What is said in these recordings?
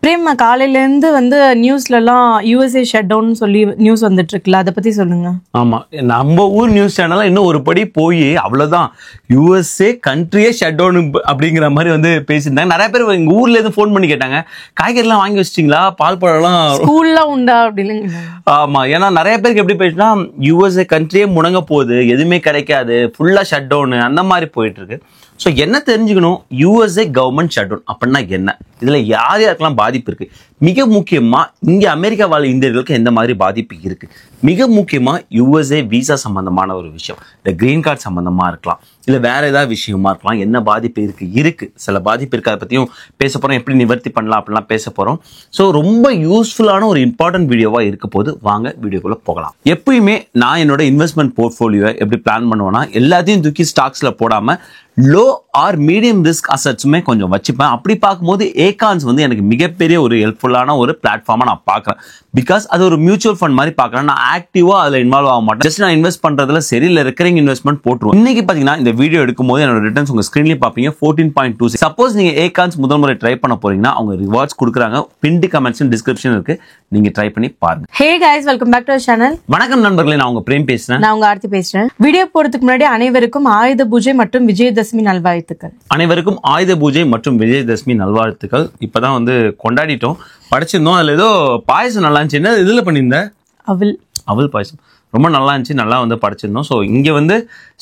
Frame காலையில இருந்து வந்து நியூஸ்ல எல்லாம் யுஎஸ்ஏ ஷட் டவுன் சொல்லி நியூஸ் வந்துட்டு இருக்குல்ல, அதை பத்தி சொல்லுங்க. ஆமா, நம்ம ஊர் நியூஸ் சேனல் இன்னும் ஒரு படி போய் அவ்வளவுதான் யுஎஸ்ஏ கண்ட்ரியே ஷட் டவுன் அப்படிங்கிற மாதிரி வந்து பேசியிருந்தாங்க. நிறைய பேர் எங்க ஊர்ல இருந்து போன் பண்ணி கேட்டாங்க, காய்கறி எல்லாம் வாங்கி வச்சிட்டீங்களா, பால் பழம் எல்லாம் ஸ்கூல்லாம் உண்டா அப்படின்னு. ஆமா, ஏன்னா நிறைய பேருக்கு எப்படி போயிடுச்சுன்னா யுஎஸ்ஏ கண்ட்ரியே முடங்க போகுது, எதுவுமே கிடைக்காது, ஃபுல்லா ஷட் டவுன் அந்த மாதிரி போயிட்டு இருக்கு. ஸோ என்ன தெரிஞ்சுக்கணும், யுஎஸ்ஏ கவர்மெண்ட் ஷட் டவுன் அப்படின்னா என்ன, இதுல யார் யாருக்கெல்லாம் பாதிப்பு இருக்கு, மிக முக்கியமா இங்க அமெரிக்கா வாழ் இந்தியர்களுக்கு எந்த மாதிரி பாதிப்பு இருக்கு, மிக முக்கியமா யுஎஸ்ஏ விசா சம்பந்தமான ஒரு விஷயம், இந்த கிரீன் கார்டு சம்பந்தமா இருக்கலாம், இல்ல வேற ஏதாவது விஷயமா இருக்கலாம், என்ன பாதிப்பு இருக்கு சில பாதிப்பு இருக்கு, அதை பத்தியும் பேச போறோம், எப்படி நிவர்த்தி பண்ணலாம் அப்படிலாம் பேச போறோம். ஸோ ரொம்ப யூஸ்ஃபுல்லான ஒரு இம்பார்ட்டன்ட் வீடியோவா இருக்க போது, வாங்க வீடியோக்குள்ள போகலாம். எப்பயுமே நான் என்னோட இன்வெஸ்ட்மெண்ட் போர்ட்ஃபோலியோ எப்படி பிளான் பண்ணுவேன்னா, எல்லாத்தையும் தூக்கி ஸ்டாக்ஸ்ல போடாம லோ ஆர் மீடியம் ரிஸ்க் அசட்ஸுமே கொஞ்சம் வச்சுப்பேன். அப்படி பார்க்கும்போது ஏகான்ஸ் வந்து எனக்கு மிகப்பெரிய ஒரு ஹெல்ப்ஃபுல்லான ஒரு பிளாட்ஃபார்மா நான் பார்க்குறேன். பிகாஸ் அது ஒரு மியூச்சுவல் ஃபண்ட் மாதிரி பார்க்குறேன். நான் ஆக்டிவா அதில் இன்வால்வ் ஆக மாட்டேன். ஜஸ்ட் நான் இன்வெஸ்ட் பண்றதுல சரி இல்லை, ரெக்கரிங் இன்வெஸ்ட்மெண்ட் போட்டுருவோம். இன்னைக்கு பார்த்தீங்கன்னா இந்த வீடியோ எடுக்கும்போது என்னோட ரிட்டர்ன்ஸ் உங்க ஸ்க்ரீன்லேயே பார்ப்பீங்க 14.26. சப்போஸ் நீங்க ஏகான்ஸ் முதல் முறை ட்ரை பண்ண போறீங்கன்னா அவங்க ரிவார்ட்ஸ் கொடுக்குறாங்க, பின்டி கமெண்ட்ஸ் டிஸ்கிரிப்ஷன் இருக்கு, நீங்க ட்ரை பண்ணி பாருங்க. Hey guys, welcome back to our channel. வணக்கம் நண்பர்களே, நான் உங்க பிரேம் பேசுறேன். நான் உங்க ஆர்த்தி பேசுறேன். வீடியோ போறதுக்கு முன்னாடி அனைவருக்கும் ஆயுத பூஜை மற்றும் விஜயதசமி நல்வாழ்த்துக்கள். அனைவருக்கும் ஆயுத பூஜை மற்றும் விஜயதசமி நல்வாழ்த்துக்கள். இப்பதான் வந்து கொண்டாடிட்டோம், படிச்சிருந்தோம். அதுல ஏதோ பாயசம் நல்லா இருந்துச்சு. என்ன இதுல பண்ணியிருந்தேன்? அவல் பாயசம் ரொம்ப நல்லா இருந்துச்சு, நல்லா வந்து படிச்சிருந்தோம். ஸோ இங்க வந்து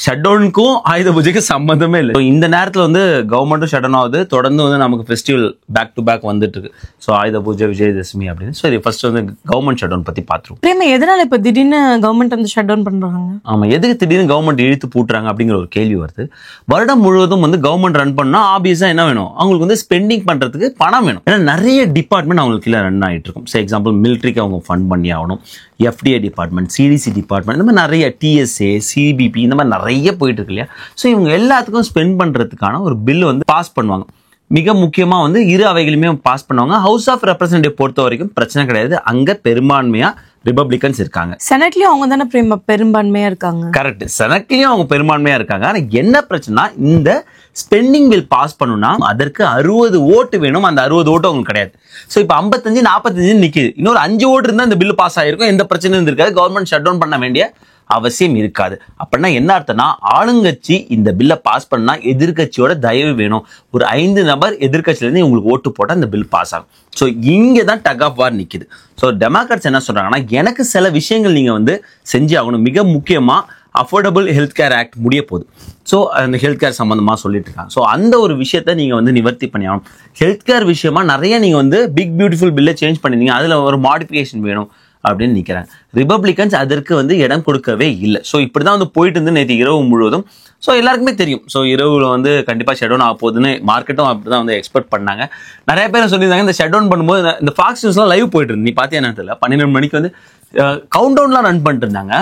ஷட் டவுனுக்கும் ஆயுத பூஜைக்கு சம்மந்தமே இல்லை. இந்த நேரத்தில் வந்து கவர்மெண்ட்டும் ஷட் டவுன் ஆகுது, தொடர்ந்து வந்து நமக்கு ஃபெஸ்டிவல் பேக் டு பேக் வந்துட்டு இருக்கு. ஸோ ஆயுத பூஜை, விஜயதசமி அப்படின்னு. சரி, ஃபர்ஸ்ட் வந்து கவர்மெண்ட் ஷட் டவுன் பத்தி பார்த்துருவோம். பிரேம, எதனால இப்ப திடீர்னு கவர்மெண்ட் வந்து ஷட் டவுன் பண்றாங்க? ஆமா, எதுக்கு திடீர்னு கவர்மெண்ட் இழுத்து பூட்டுறாங்க அப்படிங்கிற ஒரு கேள்வி வருது. வருடம் முழுவதும் வந்து கவர்மெண்ட் ரன் பண்ணா ஆப்வியஸா என்ன வேணும், அவங்களுக்கு வந்து ஸ்பெண்டிங் பண்றதுக்கு பணம் வேணும். ஏன்னா நிறைய டிபார்ட்மெண்ட் அவங்களுக்கு கீழே ரன் ஆகிட்டு இருக்கும். ஃபார் எக்ஸாம்பிள் மிலிட்ரிக்கு அவங்க ஃபண்ட் பண்ணி ஆகணும், எஃப்டிஐ டிபார்ட்மெண்ட், சிடிசி டிபார்ட்மெண்ட், இந்த மாதிரி நிறைய டிஎஸ்ஏ, சிபிபி, இந்த மாதிரி நிறைய போயிட்டு இருக்கு இல்லையா. ஸோ இவங்க எல்லாத்துக்கும் ஸ்பெண்ட் பண்றதுக்கான ஒரு பில் வந்து பாஸ் பண்ணுவாங்க. மிக முக்கியமா வந்து இரு அவைகளுமே பாஸ் பண்ணுவாங்க. ஹவுஸ் ஆஃப் ரெப்ரசன்டேட்டிவ் பொறுத்த வரைக்கும் பிரச்சனை கிடையாது, அங்க பெரும்பான்மையா ரிபப்ளிகன்ஸ் இருக்காங்க. செனட்லயும் அவங்க தானே பெரும்பான்மையா இருக்காங்க. கரெக்ட், செனட்லயும் அவங்க பெரும்பான்மையா இருக்காங்க. ஆனா என்ன பிரச்சனை, இந்த ஸ்பெண்டிங் பில் பாஸ் பண்ணணும்னா அதற்கு 60 ஓட்டு வேணும். அந்த 60 ஓட்டு அவங்களுக்கு கிடையாது. ஸோ இப்போ 55-45 நிக்குது. இன்னொரு 5 ஓட்டு இருந்தா இந்த பில் பாஸ் ஆயிருக்கும், எந்த பிரச்சனையும் இருக்காது, கவர்மெண்ட் ஷட் டவுன் பண்ண வேண்டிய அவசியம் இருக்காது. அப்படின்னா என்ன அர்த்தம்னா, ஆளுங்கட்சி இந்த பில்லை பாஸ் பண்ணா எதிர்கட்சியோட தயவு வேணும். ஒரு 5 நபர் எதிர்கட்சியில இருந்து உங்களுக்கு ஓட்டு போட்டா இந்த பில் பாஸ் ஆகும். ஸோ இங்கே தான் டக் ஆஃப் வார் நிக்குது. ஸோ டெமோக்ராட்ஸ் என்ன சொல்றாங்கன்னா, எனக்கு சில விஷயங்கள் நீங்க வந்து செஞ்சு ஆகணும். மிக முக்கியமா அஃபோர்டபுள் ஹெல்த் கேர் ஆக்ட் முடிய போகுது. ஸோ அந்த ஹெல்த் கேர் சம்பந்தமா சொல்லிட்டு இருக்காங்க. ஸோ அந்த ஒரு விஷயத்த நீங்க வந்து நிவர்த்தி பண்ணி ஆகணும். ஹெல்த் கேர் விஷயமா நிறைய நீங்க வந்து பிக் பியூட்டிஃபுல் பில்லை சேஞ்ச் பண்ணிருந்தீங்க, அதுல ஒரு மாடிஃபிகேஷன் வேணும் அப்படின்னு நிற்கிறாங்க. ரிபப்ளிகன்ஸ் அதற்கு வந்து இடம் கொடுக்கவே இல்லை. ஸோ இப்படிதான் வந்து போயிட்டு இருந்து நேற்று இரவு முழுவதும். ஸோ எல்லாருக்குமே தெரியும், ஸோ இரவுல வந்து கண்டிப்பாக ஷட் டவுன் ஆக போகுதுன்னு மார்க்கெட்டும் அப்படிதான் வந்து எக்ஸ்பெக்ட் பண்ணாங்க. நிறைய பேர் சொல்லியிருந்தாங்க, இந்த ஷட் டவுன் பண்ணும்போது இந்த ஃபாக்ஸ் நியூஸ்லாம் லைவ் போயிட்டு இருந்து, நீ பார்த்தியா நேரத்தில் 12 மணிக்கு வந்து கவுண்ட் டவுன்லாம் ரன் பண்ணிட்டு இருந்தாங்க.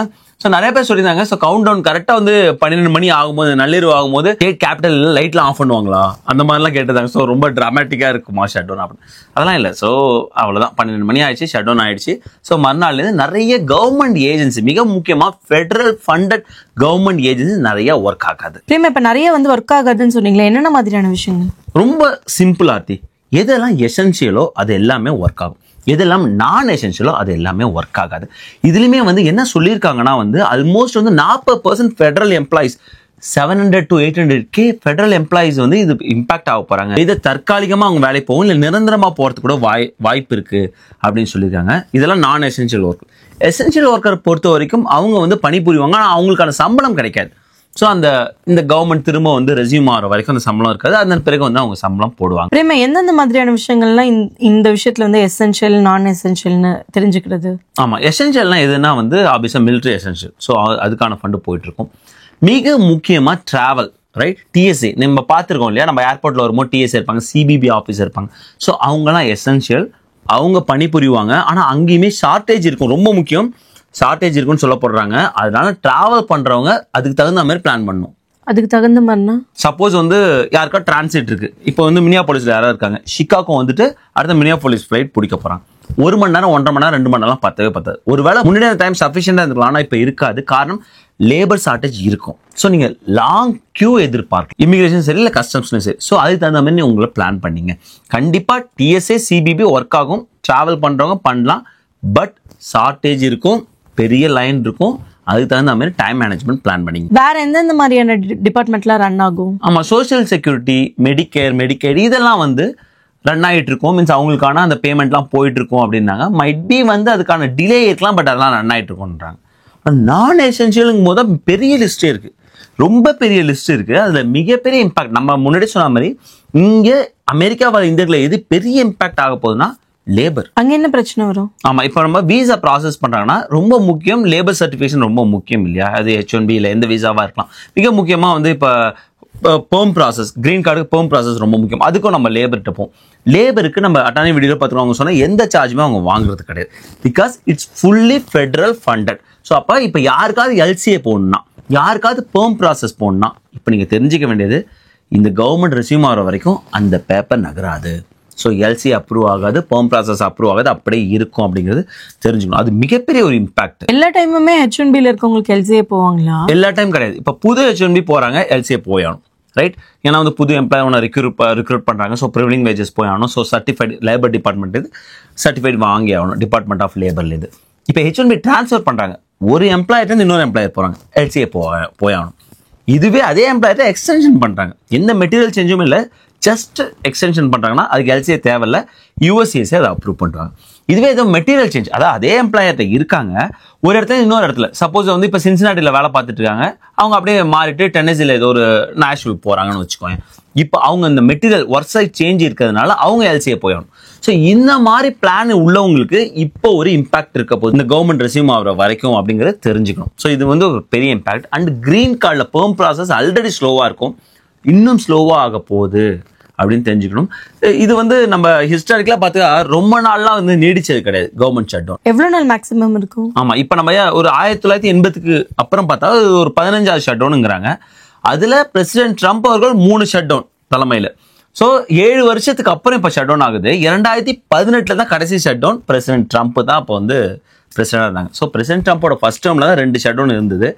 ஸோ நிறைய பேர் சொல்லியிருந்தாங்க, ஸோ கவுண்ட் டவுன் கரெக்டாக வந்து 12 மணி ஆகும்போது, நள்ளிரவு ஆகும்போது ஸ்டேட் கேபிட்டல் லைட்லாம் ஆஃப் பண்ணுவாங்களா அந்த மாதிரிலாம் கேட்டிருந்தாங்க. ஸோ ரொம்ப டிராமேட்டிக்காக இருக்குமா ஷட் டவுன் அப்படின்னு? அதெல்லாம் இல்லை. ஸோ அவ்வளோதான், 12 மணி ஆயிடுச்சு, ஷட் டவுன் ஆயிடுச்சு. ஸோ மறுநாள்லேருந்து நிறைய கவர்மெண்ட் ஏஜென்சி, மிக முக்கியமாக ஃபெடரல் ஃபண்டட் கவர்மெண்ட் ஏஜென்சி நிறைய ஒர்க் ஆகாது. இப்போ நிறைய வந்து ஒர்க் ஆகாதுன்னு சொன்னீங்களா, என்னென்ன மாதிரியான விஷயங்கள்? ரொம்ப சிம்பிள் ஆர்த்தி, எதெல்லாம் எசென்சியலோ அது எல்லாமே ஒர்க் ஆகும், எதெல்லாம் நான் எசென்ஷியலோ அது எல்லாமே ஒர்க் ஆகாது. இதுலையுமே வந்து என்ன சொல்லியிருக்காங்கன்னா, வந்து ஆல்மோஸ்ட் வந்து 40% federal employees, 700 to 800K federal employees வந்து இது இம்பாக்ட் ஆக போறாங்க. இது தற்காலிகமா அவங்க வேலை போகும், இல்லை நிரந்தரமா போறதுக்கு கூட வாய்ப்பு இருக்கு அப்படின்னு சொல்லியிருக்காங்க. இதெல்லாம் நான் எசென்ஷியல் ஒர்க். எசென்ஷியல் ஒர்க்கர் பொறுத்த வரைக்கும் அவங்க வந்து பணிபுரிவாங்க, ஆனால் அவங்களுக்கான சம்பளம் கிடைக்காது. ஸோ இந்த கவர்மெண்ட் திரும்ப வந்து ரெஸ்யூம் ஆகிற வரைக்கும் அந்த சம்பளம் இருக்காது, அதன் பிறகு வந்து அவங்க சம்பளம் போடுவாங்க. பிரேமா, எந்தெந்த மாதிரியான விஷயங்கள்லாம் இந்த விஷயத்துல வந்து எசென்ஷியல், நான் எசென்ஷியல்னு தெரிஞ்சுக்கிறது? ஆமா, எசென்ஷியல்னா எதுனா வந்து ஆப்வியஸா மிலிட்டரி எசென்ஷியல். ஸோ அதுக்கான ஃபண்டு போயிட்டு இருக்கும். மிக முக்கியமா டிராவல், ரைட், டிஎஸ்ஏ நம்ம பார்த்துருக்கோம் இல்லையா, நம்ம ஏர்போர்ட்ல வரும்போது டிஎஸ்ஏ இருப்பாங்க, சிபிபி ஆஃபீஸர் இருப்பாங்க. ஸோ அவங்கலாம் எசென்ஷியல், அவங்க பணிபுரிவாங்க. ஆனால் அங்கேயுமே ஷார்ட்டேஜ் இருக்கும், ரொம்ப முக்கியம், ஷார்ட்டேஜ் இருக்குன்னு சொல்லப்படுறாங்க. அதனால டிராவல் பண்றவங்க அதுக்கு தகுந்த மாதிரி பிளான் பண்ணணும். அதுக்கு தகுந்த மாதிரினா, சப்போஸ் வந்து யாருக்கா டிரான்சிட் இருக்கு, இப்போ வந்து மினியாபோலிஸ்ல யாராவது இருக்காங்க, சிகாகோ வந்துட்டு அடுத்த மினியாபோலிஸ் ஃபிளைட் பிடிக்க போறாங்க. 1 மணி நேரம் 1.5 மணி நேரம் 2 மணி நேரம் பத்தாது. ஒருவேளை முன்னாடி அந்த டைம் சஃபிஷியண்டா இருந்திருக்கலாம், ஆனா இப்ப இருக்காது. காரணம் லேபர் ஷார்டேஜ் இருக்கும். ஸோ நீங்க லாங் கியூ எதிர்பார்க்கலாம், இமிகிரேஷன் சரி இல்லை கஸ்டம்ஸ்னு சரி. ஸோ அதுக்கு தகுந்த மாதிரி உங்களை பிளான் பண்ணீங்க. கண்டிப்பா டிஎஸ்ஏ சிபிபி ஒர்க் ஆகும், டிராவல் பண்றவங்க பண்ணலாம். பட் ஷார்டேஜ் இருக்கும், பெரிய லைன் இருக்கும். அதுக்கு தகுந்த மாதிரி டைம் மேனேஜ்மெண்ட் பிளான் பண்ணிங்க. வேற எந்தெந்த மாதிரியான டிபார்ட்மெண்ட்லாம் ரன் ஆகும்? ஆமா, சோஷியல் செக்யூரிட்டி, மெடிக்கேர் இதெல்லாம் வந்து ரன் ஆகிட்டு இருக்கும். மீன்ஸ் அவங்களுக்கான அந்த பேமெண்ட்லாம் போயிட்டு இருக்கும் அப்படின்னாங்க. மைட் பி வந்து அதுக்கான டிலே இருக்கலாம், பட் அதெல்லாம் ரன் ஆகிட்டு இருக்கும்ன்றாங்க. நான் எசென்ஷியலுங்கும் போது பெரிய லிஸ்டே இருக்கு, ரொம்ப பெரிய லிஸ்ட் இருக்கு. அதுல மிகப்பெரிய இம்பாக்ட் நம்ம முன்னாடி சொன்ன மாதிரி இங்க அமெரிக்கா இந்தியாவில் எது பெரிய இம்பாக்ட் ஆக போகுதுன்னா லேபர். அங்க என்ன பிரச்சனை வரும்? ஆமா, இப்போ நம்ம வீசா ப்ராசஸ் பண்றாங்கன்னா ரொம்ப முக்கியம் லேபர் சர்டிஃபிகேஷன் ரொம்ப முக்கியம் இல்லையா? அது H1B இல்லை எந்த வீசாவா இருக்கலாம். மிக முக்கியமா வந்து இப்போ பெர்ம் ப்ராசஸ், கிரீன் கார்டுக்கு பெர்ம் ப்ராசஸ் ரொம்ப முக்கியம். அதுக்கும் நம்ம லேபர்கிட்ட போவோம். லேபருக்கு நம்ம அட்டானி வீடியோ பார்த்துக்கோங்க, அவங்க சொன்னால் எந்த சார்ஜுமே அவங்க வாங்குறது கிடையாது. Because it's fully federal funded. So அப்போ இப்போ யாருக்காவது எல்சிஏ போடணும்னா, யாருக்காவது பெர்ம் ப்ராசஸ் போடணும்னா, இப்போ நீங்கள் தெரிஞ்சிக்க வேண்டியது இந்த கவர்மெண்ட் ரெஸ்யூம் ஆகிற வரைக்கும் அந்த பேப்பர் நகராது. ஸோ எல்சி அப்ரூவ் ஆகாது, பெர்ம் ப்ராசஸ் அப்ரூவ் ஆகாது, அப்படியே இருக்கும் அப்படிங்கிறது தெரிஞ்சுக்கணும். அது மிகப்பெரிய ஒரு இம்பாக்ட். எல்லா டைமுமே H1B இருக்கவங்களுக்கு எல்சிஏ போவாங்களா? எல்லா டைம் கிடையாது. இப்போ புது H1B போறாங்க, எல்சிஏ போயாகணும், ரைட்? ஏன்னா வந்து புது எம்ப்ளாய் ஒன்று ரிக்ரூட் பண்றாங்க. ஸோ ப்ரிவிலிங் வேஜஸ் போயாகணும். ஸோ சர்டிஃபைட் லேபர் டிபார்ட்மெண்ட் இது சர்டிஃபைட் வாங்கி ஆகணும், டிபார்ட்மெண்ட் ஆஃப் லேபர்ல இது. இப்போ H1B டிரான்ஸ்ஃபர் பண்றாங்க, ஒரு எம்ப்ளாயிட்ட இன்னொரு எம்ப்ளாயர் போறாங்க, எல்சிஏ போயாகணும். இதுவே அதே எம்ப்ளாயிட்ட எக்ஸ்டென்ஷன் பண்றாங்க, எந்த மெட்டீரியல் சேஞ்சும் இல்லை, ஜஸ்ட் எக்ஸ்டென்ஷன் பண்றாங்கன்னா அதுக்கு எல்சிஏ தேவையில்ல, யூஎஸ்சிஎஸ்ஏ அதை அப்ரூவ் பண்ணுறாங்க. இதுவே ஏதோ மெட்டீரியல் சேஞ்ச், அதாவது அதே எம்ப்ளாயர்கிட்ட இருக்காங்க ஒரு இடத்துல இன்னொரு இடத்துல, சப்போஸ் வந்து இப்போ சின்சினாட்டியில் வேலை பார்த்துட்டு இருக்காங்க, அவங்க அப்படியே மாறிட்டு டென்னசியில் ஏதோ ஒரு நேஷ்வில் போறாங்கன்னு வச்சுக்கோங்க. இப்போ அவங்க இந்த மெட்டீரியல் ஒர்க் சைட் சேஞ்ச் இருக்கிறதுனால அவங்க எல்சிஏ போயிடணும். ஸோ இந்த மாதிரி பிளான் உள்ளவங்களுக்கு இப்போ ஒரு இம்பாக்ட் இருக்க போகுது, இந்த கவர்மெண்ட் ரெஸ்யூம் ஆகிற வரைக்கும் அப்படிங்கிறத தெரிஞ்சுக்கணும். ஸோ இது வந்து ஒரு பெரிய இம்பாக்ட். அண்ட் கிரீன் கார்டில் பெர்ம் ப்ராசஸ் ஆல்ரெடி ஸ்லோவாக இருக்கும், இன்னும் ஸ்லோவாக ஆக போகுது அப்படின்னு தெரிஞ்சுக்கணும். இது வந்து நம்ம ஹிஸ்டாரிக்கலா பார்த்தா ரொம்ப நாள்லாம் வந்து நீடிச்சது கிடையாது கவர்மெண்ட் ஷட் டவுன். எவ்வளவு நாள் மேக்ஸிமம் இருக்கும்? ஆமா, இப்போ நம்ம ஒரு 1980க்கு அப்புறம் பார்த்தா ஒரு 15வது ஷட் டவுனுங்கிறாங்க. அதுல பிரசிடென்ட் ட்ரம்ப் அவர்கள் 3 ஷட் டவுன் தலைமையில. ஸோ 7 வருஷத்துக்கு அப்புறம் இப்போ ஷட் டவுன் ஆகுது. 2018 தான் கடைசி ஷட் டவுன். பிரசிடென்ட் ட்ரம்ப் தான் இப்போ வந்து பிரசிடென்டா இருந்தாங்க. ஸோ பிரசிடென்ட் ட்ரம்ப்போட ஃபர்ஸ்ட் டேர்ம்ல தான் 2 ஷட் டவுன் இருந்தது.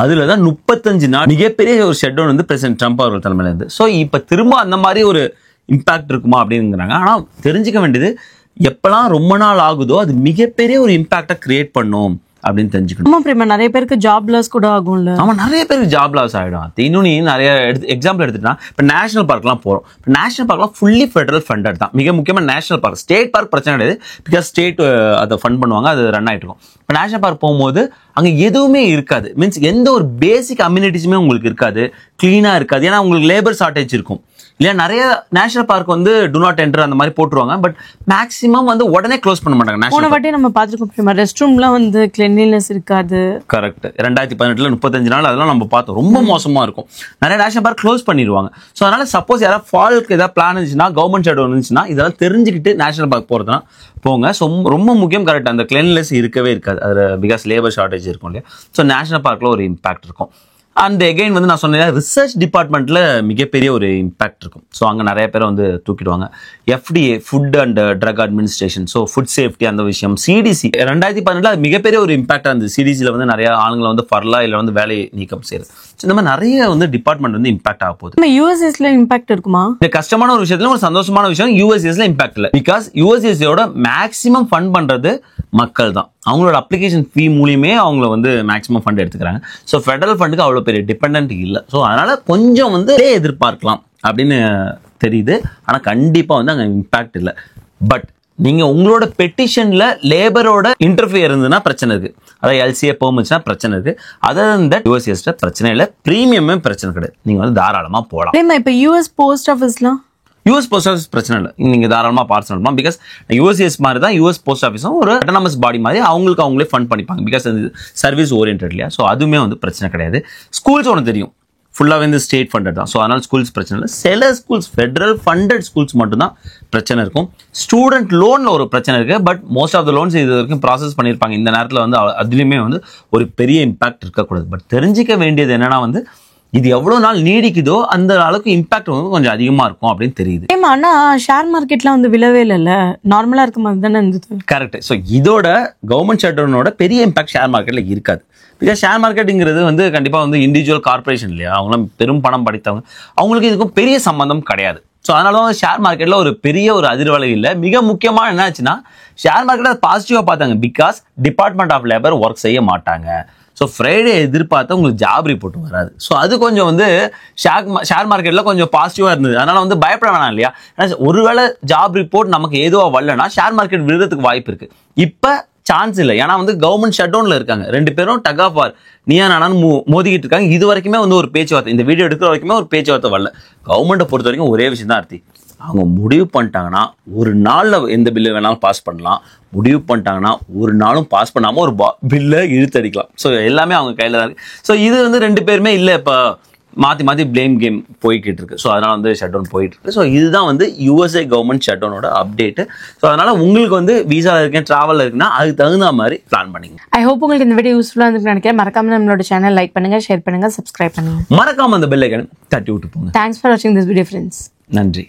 அதுல தான் 35 நாள் மிகப்பெரிய ஒரு ஷட் டவுன் வந்து பிரசிடென்ட் ட்ரம்ப் அவர்கள் தலைமையில இருந்து. ஸோ இப்போ திரும்ப அந்த மாதிரி ஒரு இம்பாக்ட் இருக்குமா அப்படிங்கிறாங்க. ஆனால் தெரிஞ்சுக்க வேண்டியது எப்பெல்லாம் ரொம்ப நாள் ஆகுதோ அது மிகப்பெரிய ஒரு இம்பாக்டை கிரியேட் பண்ணும் அப்படின்னு தெரிஞ்சுக்கணும். ஆமா பிரேமா, நிறைய பேருக்கு ஜாப் லாஸ் கூட ஆகும்ல. ஆமா, நிறைய பேருக்கு ஜாப் லாஸ் ஆகிடும். இன்னும் நீ நிறைய எக்ஸாம்பிள் எடுத்துட்டா, இப்போ நேஷனல் பார்க்லாம் போகிறோம். இப்போ நேஷனல் பார்க்லாம் ஃபுல்லி ஃபெடரல் ஃபண்டட் தான். மிக முக்கியமாக நேஷனல் பார்க், ஸ்டேட் பார்க் பிரச்சனை கிடையாது, பிகாஸ் ஸ்டேட் அதை ஃபண்ட் பண்ணுவாங்க, அது ரன் ஆகிட்டு இருக்கும். இப்போ நேஷனல் பார்க் போகும்போது அங்கே எதுவுமே இருக்காது, மீன்ஸ் எந்த ஒரு பேசிக் அம்யூனிட்டிஸுமே உங்களுக்கு இருக்காது, கிளீனாக இருக்காது. ஏன்னா உங்களுக்கு லேபர் ஷார்டேஜ் இருக்கும் இல்லையா? நிறைய நேஷனல் பார்க் வந்து டு நாட் என்டர் அந்த மாதிரி போட்டுருவாங்க. பட் மேக்ஸிமம் வந்து உடனே க்ளோஸ் பண்ண மாட்டாங்க. போன வாட்டி நம்ம பார்த்துருக்கோம், ரெஸ்ட் ரூம்லாம் வந்து கிளீன்லினஸ் இருக்காது. கரெக்ட். 2018 35 நாள் அதெல்லாம் நம்ம பார்த்தோம், ரொம்ப மோசமா இருக்கும். நிறைய நேஷனல் பார்க் க்ளோஸ் பண்ணிடுவாங்க. ஸோ அதனால சப்போஸ் யாராவது ஃபால்க்கு ஏதாவது பிளான் இருந்துச்சுன்னா, கவர்மெண்ட் ஷட் டவுன் இருந்துச்சுன்னா, இதெல்லாம் தெரிஞ்சுக்கிட்டு நேஷனல் பார்க் போறதுனா போங்க. ஸோ ரொம்ப முக்கியம், கரெக்ட். அந்த கிளீன்லினஸ் இருக்கவே இருக்காது அதில், பிகாஸ் லேபர் ஷார்டேஜ் இருக்கும் இல்லையா? ஸோ நேஷனல் பார்க்ல ஒரு இம்பாக்ட் இருக்கும். அண்ட் எகைன் வந்து நான் சொன்னேன், ரிசர்ச் டிபார்ட்மெண்ட்ல மிகப்பெரிய ஒரு இம்பாக்ட் இருக்கும். ஸோ அங்கே நிறைய பேரை வந்து தூக்கிடுவாங்க. FDA, food and drug administration, so food safety அந்த விஷயம். CDC 2018 மிகப்பெரிய ஒரு இம்பாக்டாக இருந்தது. CDCயில் வந்து நிறைய ஆளுங்களை வந்து ஃபர்லா இல்லை வந்து வேலை நீக்கம் செய்யுது. ஸோ இந்த மாதிரி நிறைய வந்து டிபார்ட்மெண்ட் வந்து இம்பாக்ட் ஆக போகுது. யூஎஸ்எஸ்ல இம்பாக்ட் இருக்குமா? இந்த கஷ்டமான ஒரு விஷயத்துல ஒரு சந்தோஷமான விஷயம், யூஎஸ்எஸ்ல இம்பாக்ட் இல்லை. பிகாஸ் யூஎஸ்எஸ்யோட மேக்ஸிமம் ஃபண்ட் பண்றது மக்கள் தான். அவங்களோட அப்ளிகேஷன் ஃபீ மூலியமே அவங்கள வந்து மேக்ஸிமம் ஃபண்ட் எடுத்துக்கிறாங்க. ஸோ ஃபெடரல் ஃபண்டுக்கு அவ்வளோ பெரிய டிபெண்ட் இல்லை. ஸோ அதனால கொஞ்சம் வந்து எதிர்பார்க்கலாம் அப்படின்னு தெரியுது. ஆனால் கண்டிப்பாக வந்து அங்கே இம்பாக்ட் இல்லை. பட் நீங்க உங்களோட பெட்டிஷன்ல லேபரோட இன்டர்ஃபியர் இருந்ததுன்னா பிரச்சனை இருக்கு, அதாவது எல்சிஏ பெர்மிட்ஸ்னா பிரச்சனை இருக்கு. அதர் தட் யூஎஸ்எஸ்ல பிரச்சனை இல்லை, பிரீமியமே பிரச்சனை கிடையாது, நீங்க வந்து தாராளமா போகலாம். இப்போ யூஎஸ் போஸ்ட் ஆஃபீஸ்லாம், யூஎஸ் போஸ்ட் ஆஃபீஸ் பிரச்சனை இல்லை, நீங்க தாராளமா பார்சல் பண்ணலாம். பிகாஸ் யூஎஸ்எஸ் மாதிரி தான் யூஎஸ் போஸ்ட் ஆஃபீஸும் ஒரு அட்டானமஸ் பாடி மாதிரி அவங்களுக்கு அவங்களே ஃபண்ட் பண்ணிப்பாங்க. பிகாஸ் அது சர்வீஸ் ஓரியன்ட் இல்லையா? ஸோ அதுவுமே வந்து பிரச்சனை கிடையாது. ஸ்கூல்ஸ் ஒன்று தெரியும், ஃபுல்லாக வந்து ஸ்டேட் ஃபண்டட் தான். ஸோ அதனால் ஸ்கூல்ஸ் பிரச்சனை இல்லை. சில ஸ்கூல்ஸ் ஃபெடரல் ஃபண்டட் ஸ்கூல்ஸ் மட்டும்தான் பிரச்சனை இருக்கும். ஸ்டூடெண்ட் லோனில் ஒரு பிரச்சனை இருக்குது. But most of the loans இது வரைக்கும் ப்ராசஸ் பண்ணியிருப்பாங்க. இந்த நேரத்தில் வந்து அதுலேயுமே வந்து ஒரு பெரிய இம்பாக்ட் இருக்கக்கூடாது. பட் தெரிஞ்சிக்க வேண்டியது என்னன்னா வந்து இது எவ்வளவு நாள் நீடிக்குதோ அந்த அளவுக்கு இம்பாக்ட் வந்து கொஞ்சம் அதிகமா இருக்கும் அப்படின்னு தெரியுது. ஆனா ஷேர் மார்க்கெட்லாம் வந்து விழவே இல்லைல்ல, நார்மலா இருக்க மாதிரி தானே இருந்தது. கரெக்ட். ஸோ இதோட கவர்மெண்ட் ஷட்டவுனோட பெரிய இம்பாக்ட் ஷேர் மார்க்கெட்ல இருக்காது. பிகாஸ் ஷேர் மார்க்கெட்டுங்கிறது வந்து கண்டிப்பா வந்து இண்டிவிஜுவல் கார்பரேஷன் இல்லையா, அவங்களாம் பெரும் பணம் படைத்தவங்க, அவங்களுக்கு இதுக்கும் பெரிய சம்பந்தம் கிடையாது. ஸோ அதனால தான் ஷேர் மார்க்கெட்ல ஒரு பெரிய ஒரு அதிர்வலை இல்லை. மிக முக்கியமான என்ன ஆச்சுன்னா ஷேர் மார்க்கெட்டை பாசிட்டிவா பார்த்தாங்க. Because department of labour work செய்ய மாட்டாங்க. ஸோ ஃப்ரைடே எதிர்பார்த்தா உங்களுக்கு ஜாப் ரிப்போர்ட் வராது. ஸோ அது கொஞ்சம் வந்து ஷேர் மார்க்கெட்ல கொஞ்சம் பாசிட்டிவா இருந்தது. அதனால வந்து பயப்பட வேணாம் இல்லையா. ஒருவேளை ஜாப் ரிப்போர்ட் நமக்கு ஏதோ வரலன்னா ஷேர் மார்க்கெட் விழுறதுக்கு வாய்ப்பு இருக்கு. இப்போ சான்ஸ் இல்லை. ஏன்னா வந்து கவர்மெண்ட் ஷட் டவுன்ல இருக்காங்க. ரெண்டு பேரும் டக் ஆஃப் வார், நீயா நானும் மோதிக்கிட்டு இருக்காங்க. இது வரைக்குமே வந்து ஒரு பேச்சுவார்த்தை, இந்த வீடியோ எடுக்கிற வரைக்குமே ஒரு பேச்சுவார்த்தை வரல. கவர்மெண்ட்டை பொறுத்த வரைக்கும் ஒரே விஷயம் தான் அர்த்தி, அவங்க முடிவு பண்ணிட்டாங்கன்னா ஒரு நாளில் எந்த பில்லு வேணாலும் பாஸ் பண்ணலாம். முடிவு பண்ணிட்டாங்கன்னா ஒரு நாளும் பாஸ் பண்ணாமல் ஒரு பில்லை இழுத்தடிக்கலாம். ஸோ எல்லாமே அவங்க கையில் தான் இருக்குது. ஸோ இது வந்து ரெண்டு பேருமே இல்லை, இப்போ மாற்றி பிளேம் கேம் போய்கிட்டு இருக்கு. ஸோ அதனால் வந்து ஷட் டவுன் போயிட்டு இருக்கு. ஸோ இதுதான் வந்து யூஎஸ்ஏ கவர்மெண்ட் ஷட் டவுனோட அப்டேட்டு. ஸோ அதனால் உங்களுக்கு வந்து விசாவில் இருக்கேன், ட்ராவலில் இருக்குன்னா அதுக்கு தகுந்த மாதிரி பிளான் பண்ணிங்க. ஐ ஹோப் உங்களுக்கு இந்த வீடியோ யூஸ்ஃபுல்லாக இருக்கு நினைக்கிறேன். மறக்காம நம்மளோட சேனல் லைக் பண்ணுங்க, ஷேர் பண்ணுங்க, சப்ஸ்கிரைப் பண்ணுங்க. மறக்காம அந்த பெல் ஐக்கனை தட்டி விட்டு போங்க. தேங்க்ஸ் ஃபார் வாட்சிங் திஸ் வீடியோ ஃப்ரெண்ட்ஸ். நன்றி.